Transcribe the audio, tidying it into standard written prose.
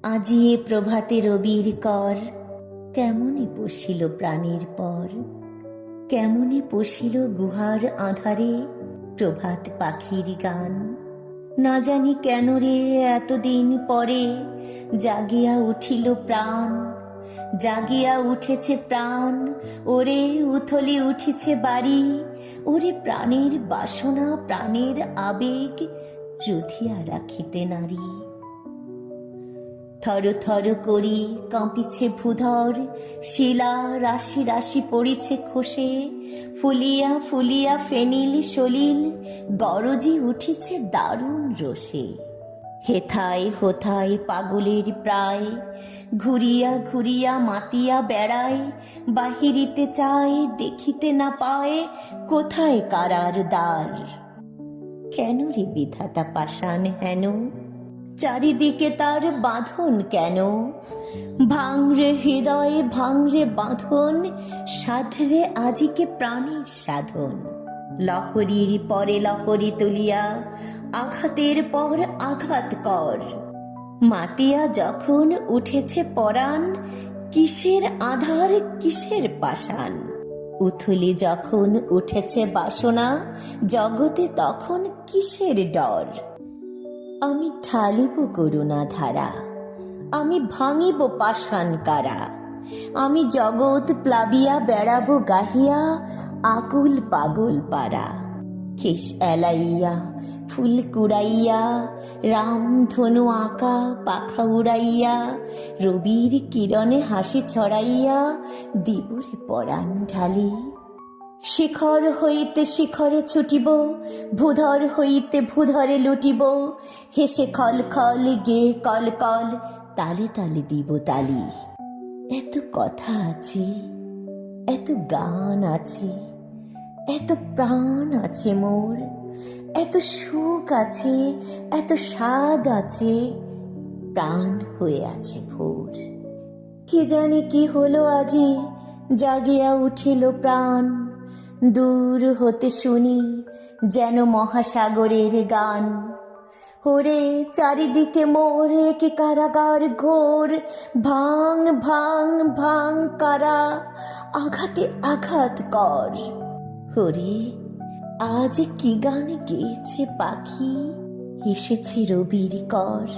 আজি এ প্রভাতে রবির কর, কেমনে পশিল প্রাণীর পর, কেমনে পশিল গুহার আঁধারে প্রভাত পাখির গান। না জানি কেন রে এতদিন পরে জাগিয়া উঠিল প্রাণ, জাগিয়া উঠেছে প্রাণ। ওরে উথলি উঠিছে বাড়ি, ওরে প্রাণের বাসনা প্রাণের আবেগ রুধিয়া রাখিতে নারী। থর থর করি কাঁপিছে ভূধর, শিলা রাশি রাশি পড়িছে খসে, ফুলিয়া ফুলিয়া ফেনিল সলিল গরজি উঠিছে দারুণ রোষে। হেথায় হোথায় পাগলের প্রায়, ঘুরিয়া ঘুরিয়া মাতিয়া বেড়ায়, বাহিরিতে চায় দেখিতে না পায় কোথায় কারার দ্বার। কেন রে বিধাতা পাষাণ হেন, চারিদিকে তার বাঁধন কেন? ভাঙরে হৃদয়ে ভাঙরে বাঁধন, সাধরে আজিকে প্রাণের সাধন। লহরীর পরে লহরী তুলিয়া আঘাতের পর আঘাত কর। মাতিয়া যখন উঠেছে পরাণ, কিসের আধার কিসের পাষাণ। উথলি যখন উঠেছে বাসনা, জগতে তখন কিসের ডর। আমি ঢালিব করুণা ধারা, আমি ভাঙিব পাষাণ কারা। আমি জগৎ প্লাবিয়া বেড়াবো গাহিয়া আকুল পাগল পারা। কেশ এলাইয়া ফুল কুড়াইয়া, রাম ধনু আঁকা পাখা উড়াইয়া, রবির কিরণে হাসি ছড়াইয়া দিবরে পরাণ ঢালি। শিখর হইতে শিখরে ছুটিব, ভূধর হইতে ভূধরে লুটিব, হেসে খল খল গে কল কল তালে তালে দিব তালি। এত কথা আছে, এত গান আছে, এত প্রাণ আছে মোর, এত সুখ আছে, এত স্বাদ আছে, প্রাণ হয়ে আছে ভোর। কে জানে কি হলো আজি, জাগিয়া উঠিল প্রাণ। দূর হতে শুনি যেন মহাসাগরের গান। ওরে চারিদিকে মোরে কি কারাগার ঘোর, ভাঙ ভাঙ ভাঙ কারা, আঘাতে আঘাত কর। ওরে আজ কি গান গেয়েছে পাখি, এসেছে রবির কর।